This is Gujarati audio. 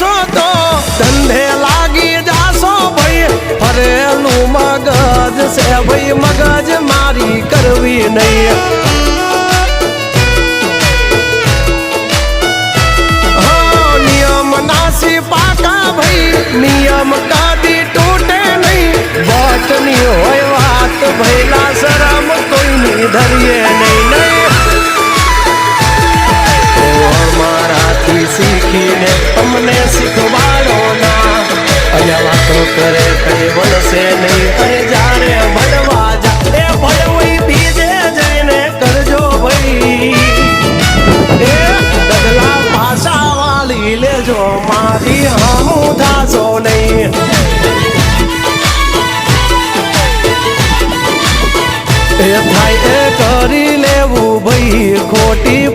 કરશો તો ધંધે લાગી જાશો ભાઈ ફરેલું મગજ છે ભાઈ મગજ મારી કરવી નહીં નિયમ નાસી પાકા ભાઈ નિયમ કદી તૂટે નહીં બટની હોય વાત ભૈલા શરમ કોઈની ધરીએ